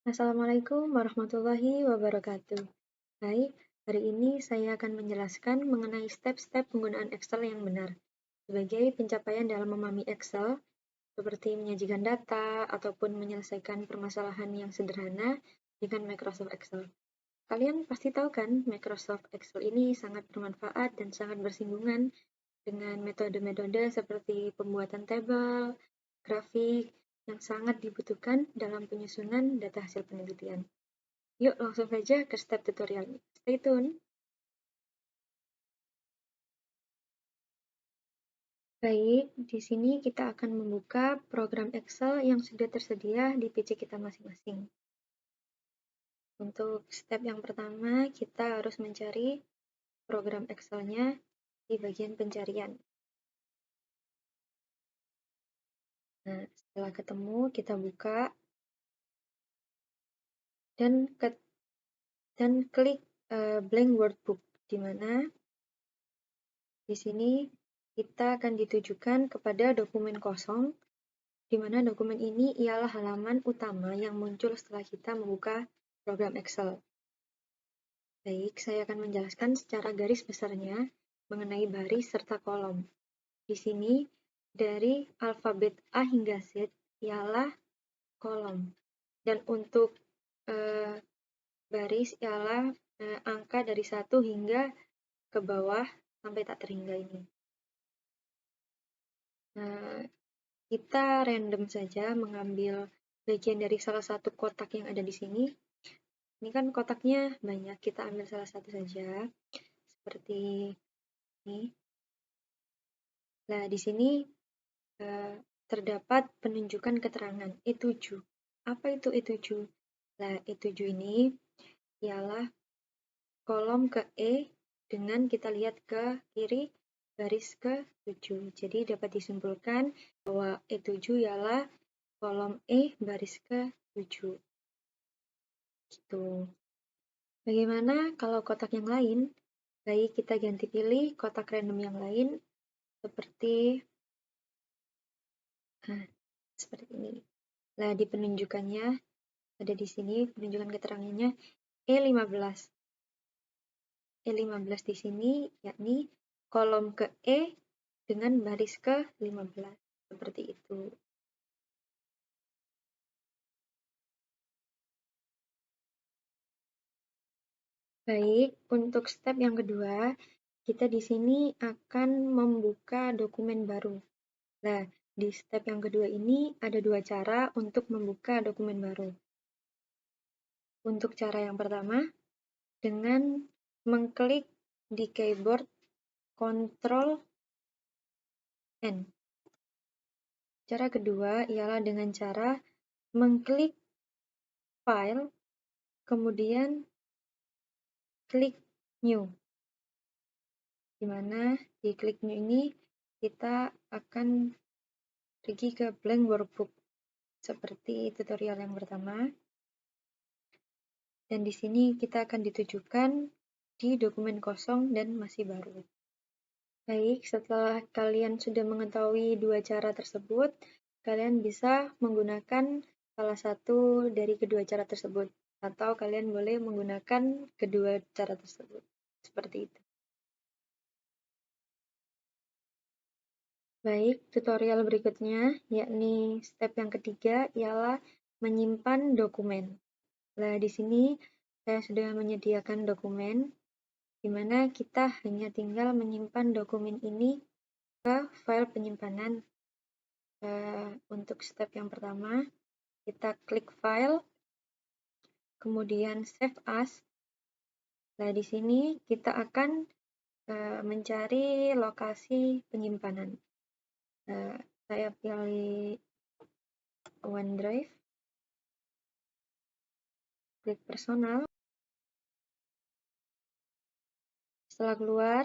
Assalamualaikum warahmatullahi wabarakatuh. Hai, hari ini saya akan menjelaskan mengenai step-step penggunaan Excel yang benar sebagai pencapaian dalam memahami Excel, seperti menyajikan data ataupun menyelesaikan permasalahan yang sederhana dengan Microsoft Excel. Kalian pasti tahu kan, Microsoft Excel ini sangat bermanfaat dan sangat bersinggungan dengan metode-metode seperti pembuatan tabel, grafik, yang sangat dibutuhkan dalam penyusunan data hasil penelitian. Yuk langsung saja ke step tutorialnya. Stay tune. Baik, di sini kita akan membuka program Excel yang sudah tersedia di PC kita masing-masing. Untuk step yang pertama, kita harus mencari program Excel-nya di bagian pencarian. Nah, setelah ketemu, kita buka dan klik blank workbook, di mana di sini kita akan ditujukan kepada dokumen kosong, di mana dokumen ini ialah halaman utama yang muncul setelah kita membuka program Excel. Baik, saya akan menjelaskan secara garis besarnya mengenai baris serta kolom. Di sini, dari alfabet A hingga Z ialah kolom. Dan untuk baris ialah angka dari 1 hingga ke bawah sampai tak terhingga ini. Kita random saja mengambil bagian dari salah satu kotak yang ada di sini. Ini kan kotaknya banyak, kita ambil salah satu saja, seperti ini. Nah, di sini terdapat penunjukan keterangan E7. Apa itu E7? Nah, E7 ini ialah kolom ke E dengan kita lihat ke kiri baris ke-7. Jadi dapat disimpulkan bahwa E7 ialah kolom E baris ke-7. Gitu. Bagaimana kalau kotak yang lain? Baik, kita ganti pilih kotak random yang lain seperti ini. Nah, di penunjukannya ada di sini penunjukan keterangannya E15. E15 di sini yakni kolom ke E dengan baris ke-15. Seperti itu. Baik, untuk step yang kedua, kita di sini akan membuka dokumen baru. Nah, di step yang kedua ini ada dua cara untuk membuka dokumen baru. Untuk cara yang pertama, dengan mengklik di keyboard Ctrl N. Cara kedua ialah dengan cara mengklik File, kemudian klik New. Di mana di klik New ini kita akan pergi ke blank workbook seperti tutorial yang pertama. Dan di sini kita akan ditujukan di dokumen kosong dan masih baru. Baik, setelah kalian sudah mengetahui dua cara tersebut, kalian bisa menggunakan salah satu dari kedua cara tersebut, atau kalian boleh menggunakan kedua cara tersebut. Seperti itu. Baik, tutorial berikutnya, yakni step yang ketiga, ialah menyimpan dokumen. Nah, di sini saya sudah menyediakan dokumen, di mana kita hanya tinggal menyimpan dokumen ini ke file penyimpanan. Untuk step yang pertama, kita klik File, kemudian Save As. Nah, di sini kita akan mencari lokasi penyimpanan. Saya pilih OneDrive, klik Personal. Setelah keluar,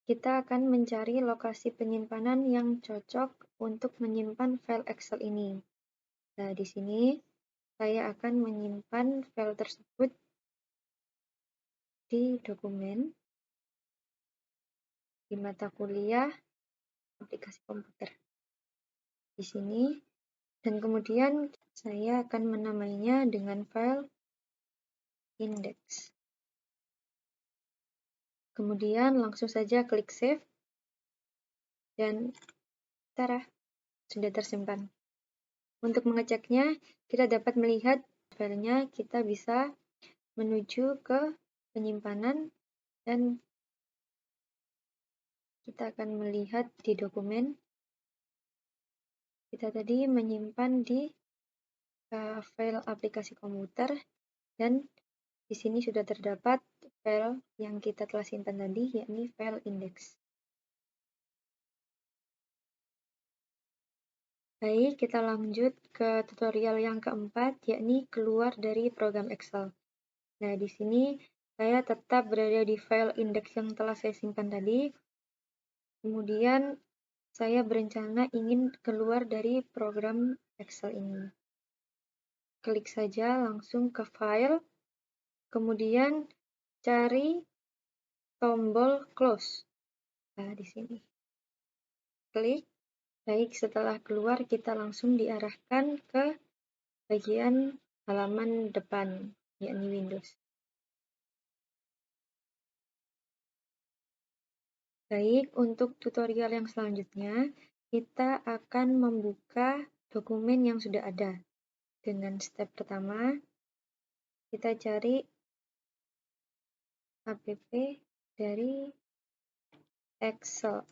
kita akan mencari lokasi penyimpanan yang cocok untuk menyimpan file Excel ini. Nah, di sini saya akan menyimpan file tersebut di dokumen, di mata kuliah aplikasi komputer. Di sini Dan kemudian saya akan menamainya dengan file index. Kemudian langsung saja klik save dan tara, sudah tersimpan. Untuk mengeceknya, kita dapat melihat filenya, kita bisa menuju ke penyimpanan dan kita akan melihat di dokumen. Kita tadi menyimpan di file aplikasi komputer dan di sini sudah terdapat file yang kita telah simpan tadi, yakni file index. Baik, kita lanjut ke tutorial yang keempat, yakni keluar dari program Excel. Nah, di sini saya tetap berada di file index yang telah saya simpan tadi. Kemudian saya berencana ingin keluar dari program Excel ini. Klik saja langsung ke file, kemudian cari tombol close. Nah, di sini. Klik. Baik, setelah keluar kita langsung diarahkan ke bagian halaman depan, yakni Windows. Baik, untuk tutorial yang selanjutnya, kita akan membuka dokumen yang sudah ada. Dengan step pertama, kita cari app dari Excel.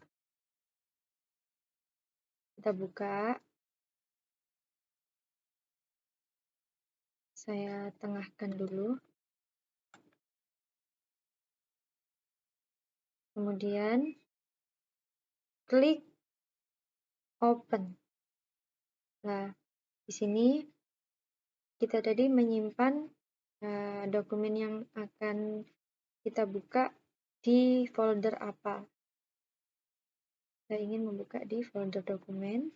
Kita buka. Saya tengahkan dulu. Kemudian klik open. Nah, di sini kita tadi menyimpan dokumen yang akan kita buka di folder apa. Saya ingin membuka di folder dokumen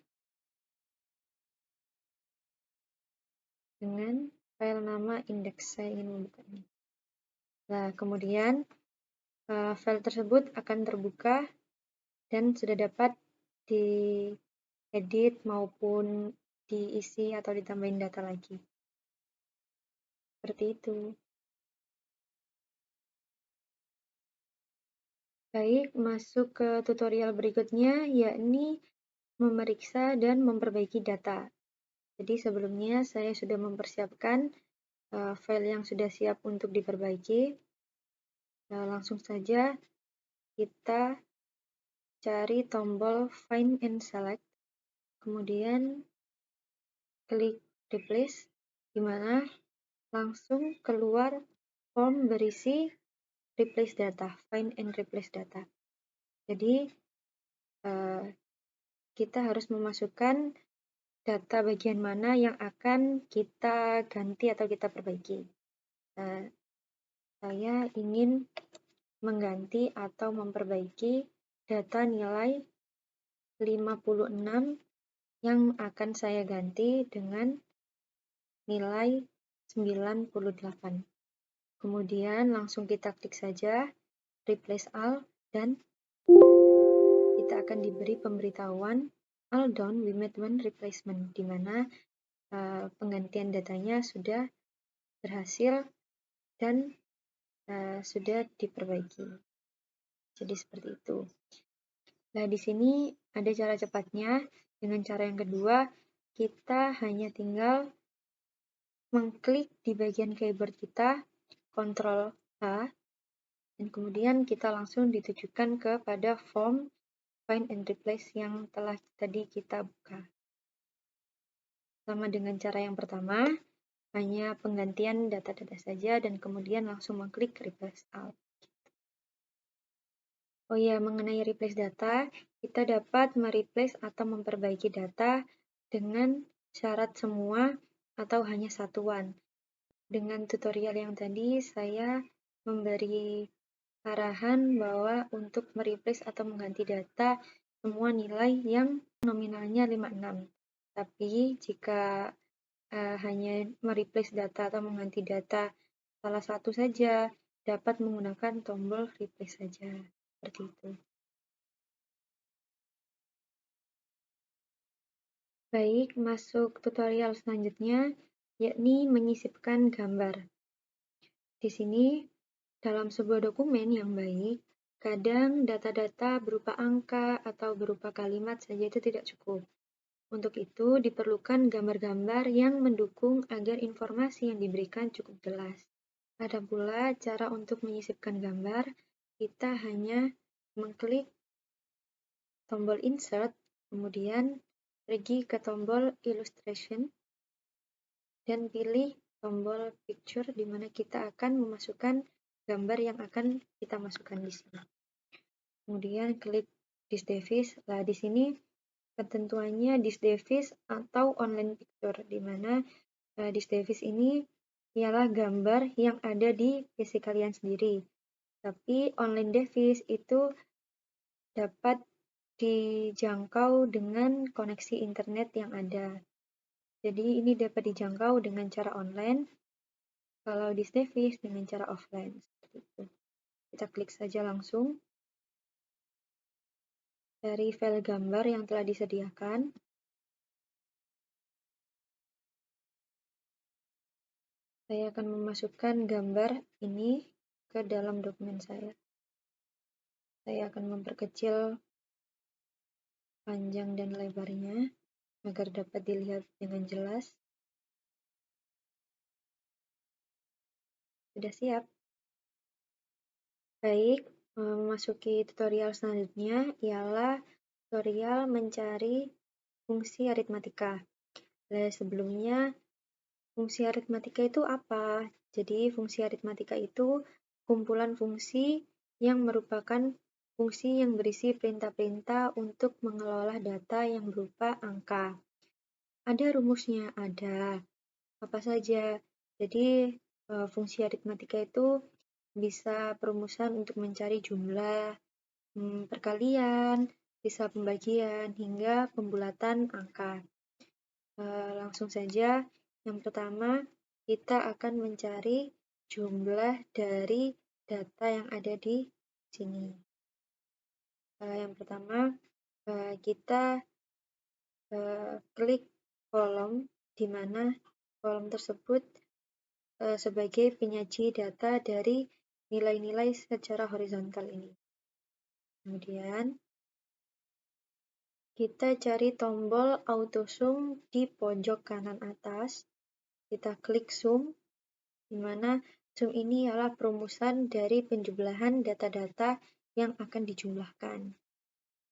dengan file nama index. Saya ingin membukanya. Nah, kemudian file tersebut akan terbuka dan sudah dapat diedit maupun diisi atau ditambahin data lagi. Seperti itu. Baik, masuk ke tutorial berikutnya, yakni memeriksa dan memperbaiki data. Jadi sebelumnya saya sudah mempersiapkan file yang sudah siap untuk diperbaiki. Langsung saja kita cari tombol Find and Select, kemudian klik Replace, di mana langsung keluar form berisi Replace Data, Find and Replace Data. Jadi kita harus memasukkan data bagian mana yang akan kita ganti atau kita perbaiki. Saya ingin mengganti atau memperbaiki data nilai 56 yang akan saya ganti dengan nilai 98. Kemudian langsung kita klik saja Replace All dan kita akan diberi pemberitahuan All done, we made one replacement, di mana penggantian datanya sudah berhasil dan sudah diperbaiki. Jadi seperti itu. Nah, di sini ada cara cepatnya. Dengan cara yang kedua, kita hanya tinggal mengklik di bagian keyboard kita, Ctrl H, dan kemudian kita langsung ditujukan kepada form Find and Replace yang telah tadi kita buka. Sama dengan cara yang pertama, hanya penggantian data-data saja dan kemudian langsung mengklik Replace All. Oh ya, mengenai replace data, kita dapat mereplace atau memperbaiki data dengan syarat semua atau hanya satuan. Dengan tutorial yang tadi, saya memberi arahan bahwa untuk mereplace atau mengganti data semua nilai yang nominalnya 56. Tapi jika hanya mereplace data atau mengganti data salah satu saja, dapat menggunakan tombol replace saja. Seperti itu. Baik, masuk tutorial selanjutnya, yakni menyisipkan gambar. Di sini, dalam sebuah dokumen yang baik, kadang data-data berupa angka atau berupa kalimat saja itu tidak cukup. Untuk itu, diperlukan gambar-gambar yang mendukung agar informasi yang diberikan cukup jelas. Ada pula cara untuk menyisipkan gambar, kita hanya mengklik tombol Insert, kemudian pergi ke tombol Illustration, dan pilih tombol Picture di mana kita akan memasukkan gambar yang akan kita masukkan di sini. Kemudian klik Disdevis. Nah, di sini ketentuannya Disdevis atau Online Picture, di mana Disdevis ini ialah gambar yang ada di PC kalian sendiri. Tapi Online Devis itu dapat dijangkau dengan koneksi internet yang ada. Jadi ini dapat dijangkau dengan cara online, kalau Disdevis dengan cara offline. Seperti itu. Kita klik saja langsung dari file gambar yang telah disediakan. Saya akan memasukkan gambar ini ke dalam dokumen saya. Saya akan memperkecil panjang dan lebarnya agar dapat dilihat dengan jelas. Sudah siap? Baik, memasuki tutorial selanjutnya ialah tutorial mencari fungsi aritmatika. Nah, sebelumnya, fungsi aritmatika itu apa? Jadi, fungsi aritmatika itu kumpulan fungsi yang merupakan fungsi yang berisi perintah-perintah untuk mengelola data yang berupa angka. Ada rumusnya, ada. Apa saja? Jadi, fungsi aritmatika itu bisa perumusan untuk mencari jumlah, perkalian, bisa pembagian, hingga pembulatan angka. Langsung saja, yang pertama kita akan mencari jumlah dari data yang ada di sini. Yang pertama, kita klik kolom, di mana kolom tersebut sebagai penyaji data dari nilai-nilai secara horizontal ini. Kemudian, kita cari tombol auto zoom di pojok kanan atas. Kita klik zoom, di mana zoom ini adalah perumusan dari penjumlahan data-data yang akan dijumlahkan.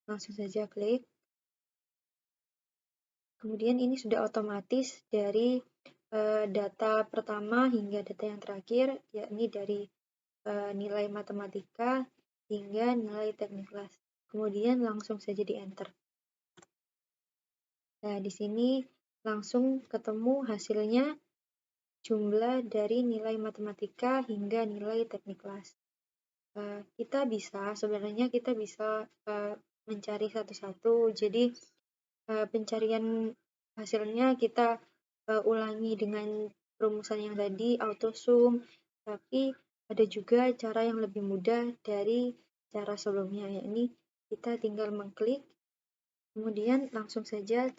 Langsung saja klik. Kemudian ini sudah otomatis dari data pertama hingga data yang terakhir, yakni dari nilai matematika hingga nilai teknik kelas. Kemudian langsung saja di enter. Nah, di sini langsung ketemu hasilnya jumlah dari nilai matematika hingga nilai teknik kelas. Sebenarnya kita bisa mencari satu-satu. Jadi pencarian hasilnya kita ulangi dengan perumusan yang tadi, auto zoom, tapi ada juga cara yang lebih mudah dari cara sebelumnya, yakni kita tinggal mengklik, kemudian langsung saja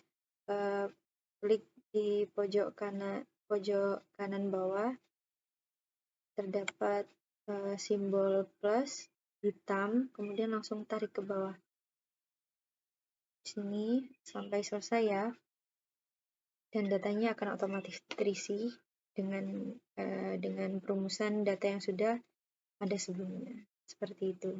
klik di pojok kanan bawah, terdapat simbol plus hitam, kemudian langsung tarik ke bawah. Di sini sampai selesai ya. Dan datanya akan otomatis terisi dengan perumusan data yang sudah ada sebelumnya. Seperti itu.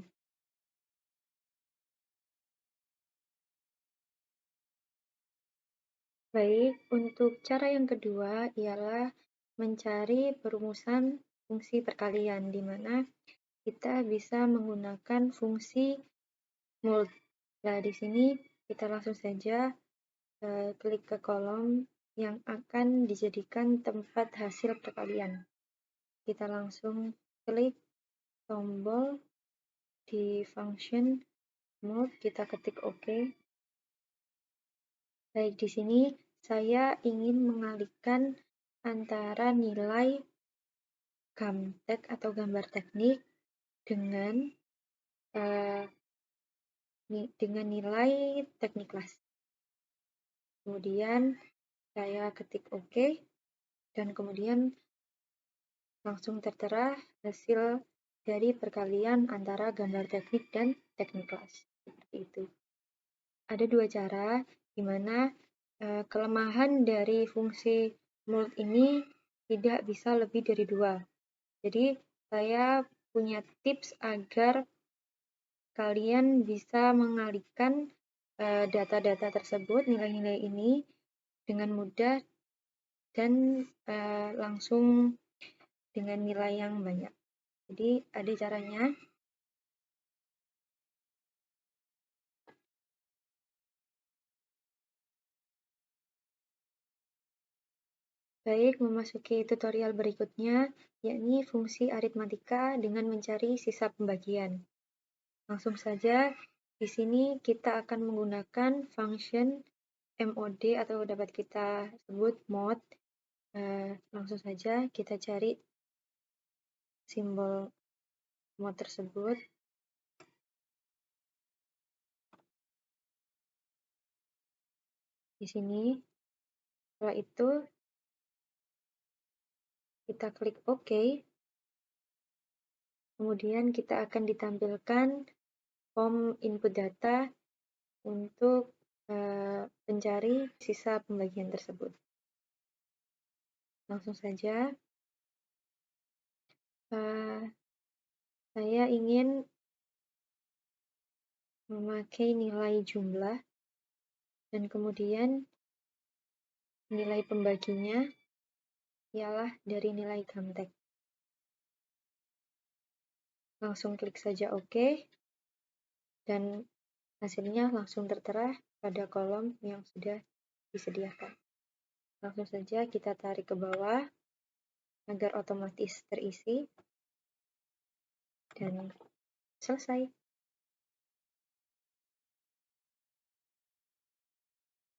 Baik, untuk cara yang kedua ialah mencari perumusan fungsi perkalian, di mana kita bisa menggunakan fungsi mult. Nah, di sini kita langsung saja klik ke kolom yang akan dijadikan tempat hasil perkalian. Kita langsung klik tombol di function mult, kita ketik OK. Baik, di sini saya ingin mengalihkan antara nilai gamtek atau gambar teknik dengan nilai teknik kelas. Kemudian saya ketik OK, dan kemudian langsung tertera hasil dari perkalian antara gambar teknik dan teknik kelas. Seperti itu. Ada dua cara di mana kelemahan dari fungsi mold ini tidak bisa lebih dari dua. Jadi saya punya tips agar kalian bisa mengalihkan data-data tersebut, nilai-nilai ini dengan mudah dan langsung dengan nilai yang banyak. Jadi ada caranya. Baik, memasuki tutorial berikutnya, yakni fungsi aritmatika dengan mencari sisa pembagian. Langsung saja, di sini kita akan menggunakan function mod atau dapat kita sebut mod. Langsung saja kita cari simbol mod tersebut. Di sini, setelah itu kita klik OK. Kemudian kita akan ditampilkan form input data untuk mencari sisa pembagian tersebut. Langsung saja, saya ingin memakai nilai jumlah dan kemudian nilai pembaginya ialah dari nilai gamtek. Langsung klik saja OK, dan hasilnya langsung tertera pada kolom yang sudah disediakan. Langsung saja kita tarik ke bawah agar otomatis terisi, dan selesai.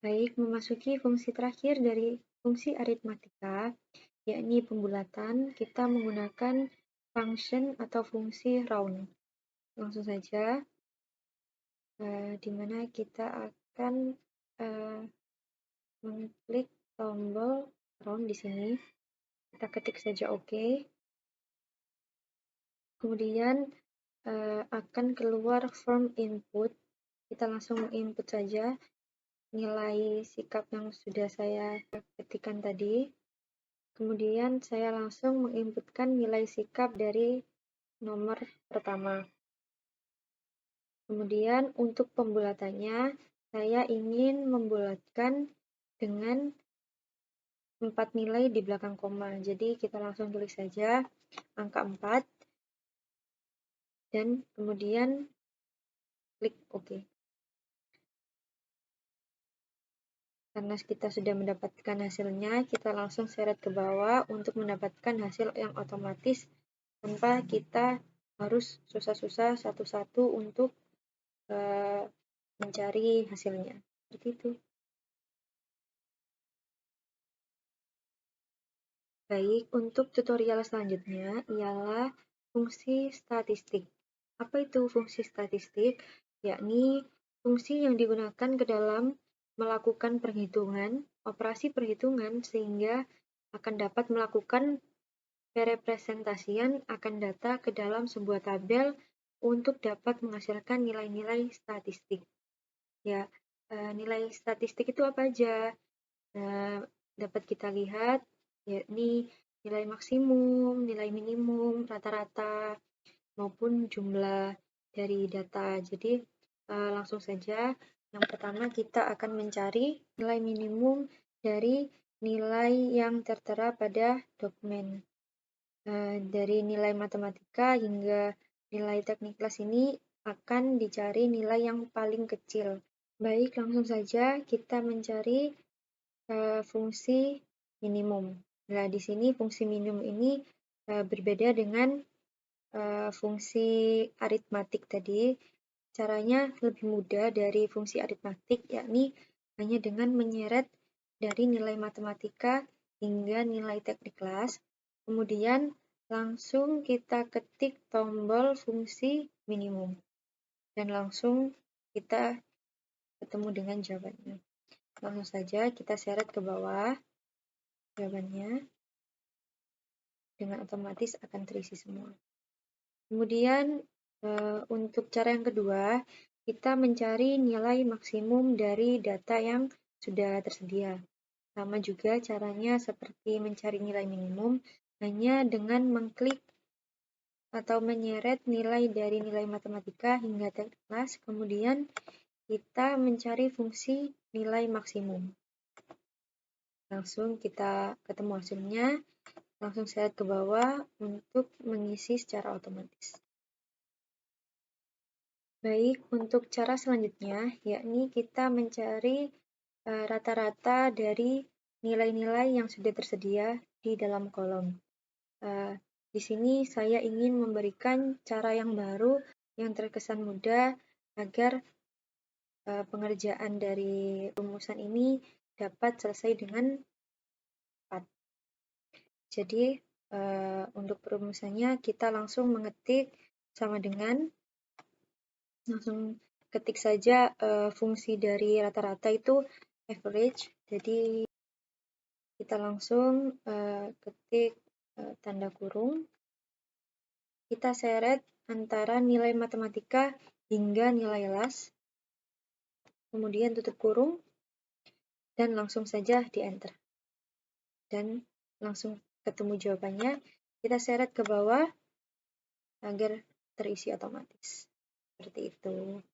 Baik, memasuki fungsi terakhir dari fungsi aritmatika, yakni pembulatan, kita menggunakan function atau fungsi round. Langsung saja, di mana kita akan mengklik tombol round di sini. Kita ketik saja OK. Kemudian akan keluar form input. Kita langsung menginput saja nilai sikap yang sudah saya ketikkan tadi. Kemudian saya langsung menginputkan nilai sikap dari nomor pertama. Kemudian untuk pembulatannya, saya ingin membulatkan dengan 4 nilai di belakang koma. Jadi kita langsung tulis saja angka 4 dan kemudian klik OK. Karena kita sudah mendapatkan hasilnya, kita langsung seret ke bawah untuk mendapatkan hasil yang otomatis tanpa kita harus susah-susah satu-satu untuk mencari hasilnya. Seperti itu. Baik, untuk tutorial selanjutnya ialah fungsi statistik. Apa itu fungsi statistik? Yakni fungsi yang digunakan ke dalam melakukan perhitungan, operasi perhitungan, sehingga akan dapat melakukan perepresentasian akan data ke dalam sebuah tabel untuk dapat menghasilkan nilai-nilai statistik. Ya, nilai statistik itu apa aja? Dapat kita lihat, yakni nilai maksimum, nilai minimum, rata-rata, maupun jumlah dari data. Jadi langsung saja, yang pertama kita akan mencari nilai minimum dari nilai yang tertera pada dokumen. Dari nilai matematika hingga nilai teknik kelas ini akan dicari nilai yang paling kecil. Baik, langsung saja kita mencari fungsi minimum. Nah, di sini fungsi minimum ini berbeda dengan fungsi aritmatik tadi. Caranya lebih mudah dari fungsi aritmatik, yakni hanya dengan menyeret dari nilai matematika hingga nilai teknik kelas. Kemudian langsung kita ketik tombol fungsi minimum. Dan langsung kita ketemu dengan jawabannya. Langsung saja kita seret ke bawah jawabannya, dengan otomatis akan terisi semua. Kemudian untuk cara yang kedua, kita mencari nilai maksimum dari data yang sudah tersedia. Sama juga caranya seperti mencari nilai minimum, hanya dengan mengklik atau menyeret nilai dari nilai matematika hingga tek kelas, kemudian kita mencari fungsi nilai maksimum. Langsung kita ketemu hasilnya, langsung seret ke bawah untuk mengisi secara otomatis. Baik, untuk cara selanjutnya, yakni kita mencari rata-rata dari nilai-nilai yang sudah tersedia di dalam kolom. Di sini saya ingin memberikan cara yang baru yang terkesan mudah agar pengerjaan dari rumusan ini dapat selesai dengan cepat. Jadi untuk perumusannya kita langsung mengetik sama dengan, langsung ketik saja fungsi dari rata-rata itu average. Jadi kita langsung ketik tanda kurung, kita seret antara nilai matematika hingga nilai las, kemudian tutup kurung, dan langsung saja di enter. Dan langsung ketemu jawabannya, kita seret ke bawah agar terisi otomatis. Seperti itu.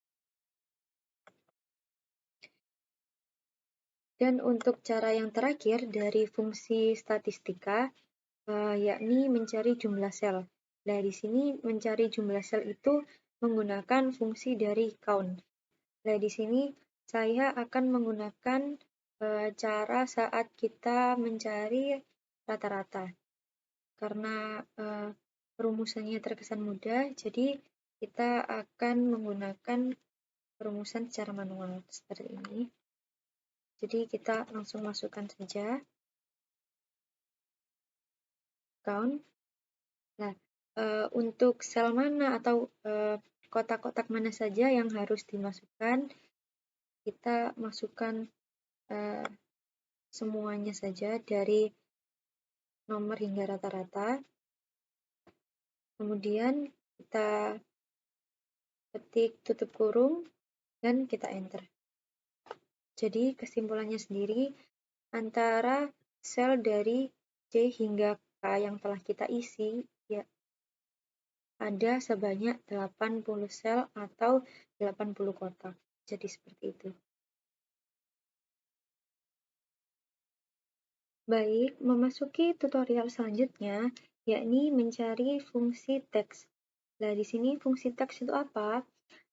Dan untuk cara yang terakhir dari fungsi statistika, yakni mencari jumlah sel. Nah, di sini mencari jumlah sel itu menggunakan fungsi dari count. Nah, di sini saya akan menggunakan cara saat kita mencari rata-rata. Karena perumusannya terkesan mudah, jadi kita akan menggunakan perumusan secara manual seperti ini. Jadi kita langsung masukkan saja count. Nah, untuk sel mana atau kotak-kotak mana saja yang harus dimasukkan, kita masukkan semuanya saja dari nomor hingga rata-rata. Kemudian kita ketik tutup kurung dan kita enter. Jadi kesimpulannya sendiri, antara sel dari C hingga K yang telah kita isi, ya ada sebanyak 80 sel atau 80 kotak. Jadi seperti itu. Baik, memasuki tutorial selanjutnya, yakni mencari fungsi teks. Nah, di sini fungsi teks itu apa?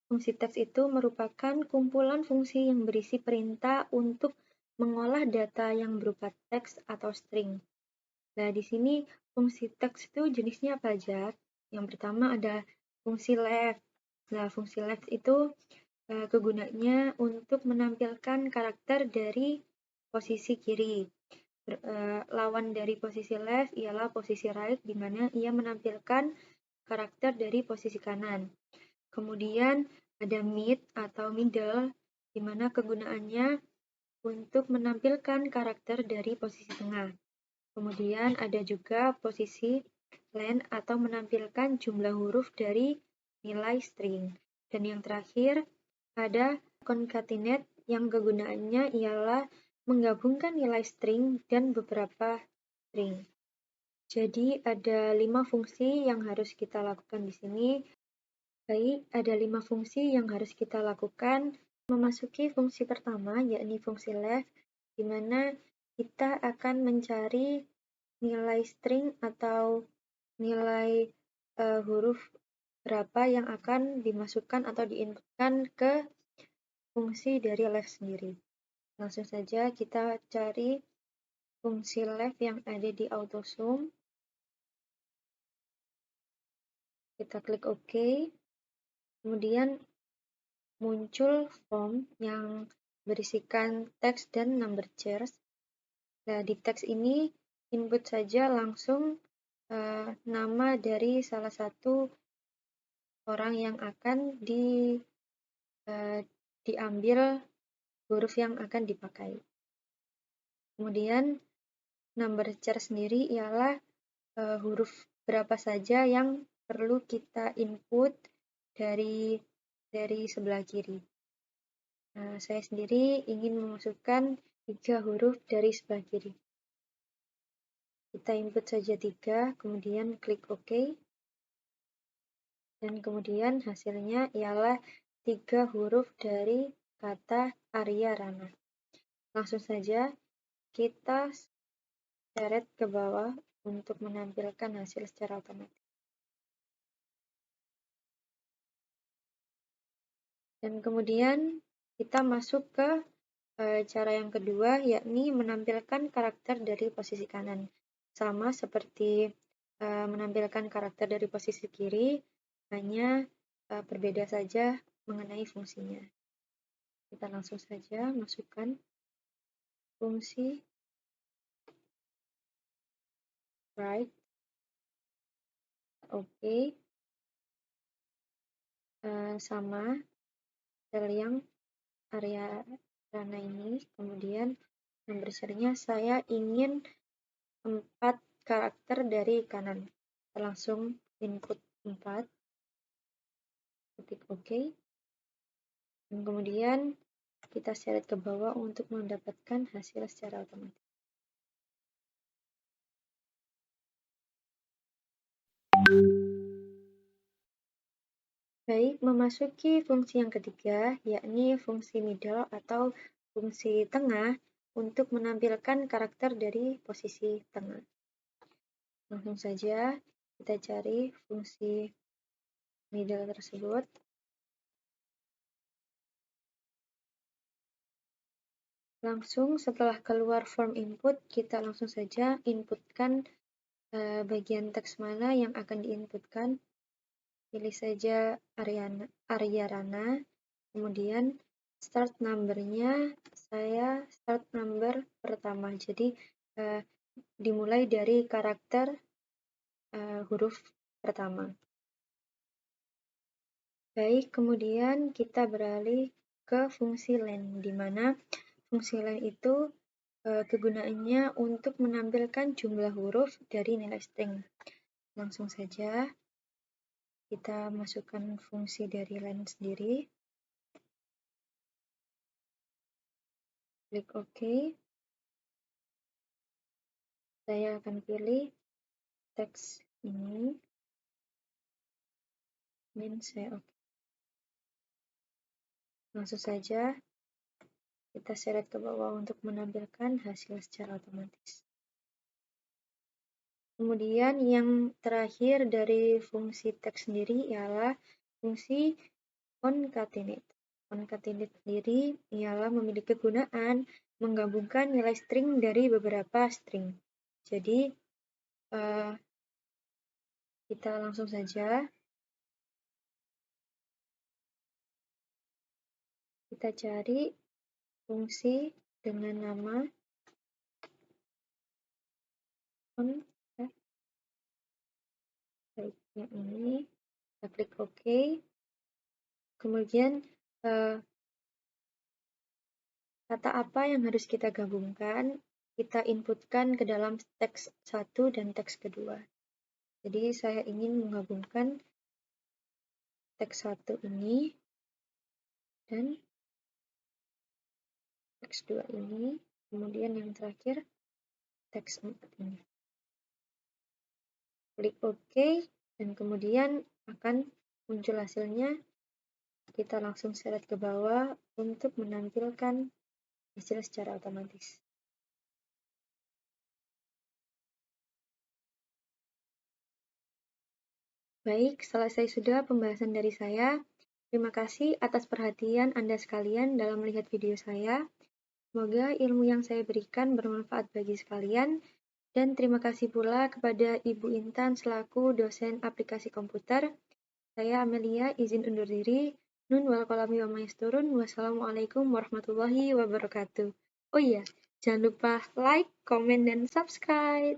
Fungsi teks itu merupakan kumpulan fungsi yang berisi perintah untuk mengolah data yang berupa teks atau string. Nah, di sini fungsi teks itu jenisnya apa aja? Yang pertama ada fungsi left. Nah, fungsi left itu kegunaannya untuk menampilkan karakter dari posisi kiri. Lawan dari posisi left ialah posisi right, di mana ia menampilkan karakter dari posisi kanan. Kemudian ada mid atau middle, di mana kegunaannya untuk menampilkan karakter dari posisi tengah. Kemudian ada juga posisi len atau menampilkan jumlah huruf dari nilai string. Dan yang terakhir ada concatenate yang kegunaannya ialah menggabungkan nilai string dan beberapa string. Jadi ada 5 fungsi yang harus kita lakukan di sini. Baik, ada 5 fungsi yang harus kita lakukan. Memasuki fungsi pertama, yakni fungsi left, di mana kita akan mencari nilai string atau nilai huruf berapa yang akan dimasukkan atau diinputkan ke fungsi dari left sendiri. Langsung saja kita cari fungsi left yang ada di AutoSum. Kita klik OK. Kemudian muncul form yang berisikan teks dan number chairs. Nah, di teks ini input saja langsung nama dari salah satu orang yang akan diambil huruf yang akan dipakai. Kemudian number char sendiri ialah huruf berapa saja yang perlu kita input dari sebelah kiri. Nah, saya sendiri ingin memasukkan 3 huruf dari sebelah kiri. Kita input saja 3, kemudian klik OK. Dan kemudian hasilnya ialah 3 huruf dari kata Arya Rana. Langsung saja kita seret ke bawah untuk menampilkan hasil secara otomatis. Dan kemudian kita masuk ke cara yang kedua, yakni menampilkan karakter dari posisi kanan. Sama seperti menampilkan karakter dari posisi kiri, hanya berbeda saja mengenai fungsinya. Kita langsung saja masukkan fungsi right, oke, sama sel yang Arya Rana ini, kemudian nomor serinya saya ingin 4 karakter dari kanan. Kita langsung input 4, ketik OK, dan kemudian kita seret ke bawah untuk mendapatkan hasil secara otomatis. Baik, memasuki fungsi yang ketiga, yakni fungsi middle atau fungsi tengah untuk menampilkan karakter dari posisi tengah. Langsung saja kita cari fungsi middle tersebut. Langsung setelah keluar form input, kita langsung saja inputkan bagian teks mana yang akan diinputkan. Pilih saja Arya Rana, kemudian start number-nya saya start number pertama, jadi dimulai dari karakter huruf pertama. Baik, kemudian kita beralih ke fungsi len, di mana fungsi len itu kegunaannya untuk menampilkan jumlah huruf dari nilai string. Langsung saja kita masukkan fungsi dari len sendiri. Klik OK. Saya akan pilih teks ini. Dan saya OK. Langsung saja kita seret ke bawah untuk menampilkan hasil secara otomatis. Kemudian yang terakhir dari fungsi teks sendiri ialah fungsi concatenate. Concatenate sendiri ialah memiliki kegunaan menggabungkan nilai string dari beberapa string. Jadi kita langsung saja kita cari fungsi dengan nama baik, yang ini, kita klik OK. Kemudian kata apa yang harus kita gabungkan, kita inputkan ke dalam teks 1 dan teks kedua. Jadi saya ingin menggabungkan teks 1 ini dan teks 2 ini, kemudian yang terakhir teks 4 ini. Klik OK, dan kemudian akan muncul hasilnya. Kita langsung seret ke bawah untuk menampilkan hasil secara otomatis. Baik, selesai sudah pembahasan dari saya. Terima kasih atas perhatian Anda sekalian dalam melihat video saya. Semoga ilmu yang saya berikan bermanfaat bagi sekalian. Dan terima kasih pula kepada Ibu Intan selaku dosen aplikasi komputer. Saya Amelia, izin undur diri. Nun wal qalami wa maisturun. Wassalamualaikum warahmatullahi wabarakatuh. Oh iya, jangan lupa like, komen, dan subscribe.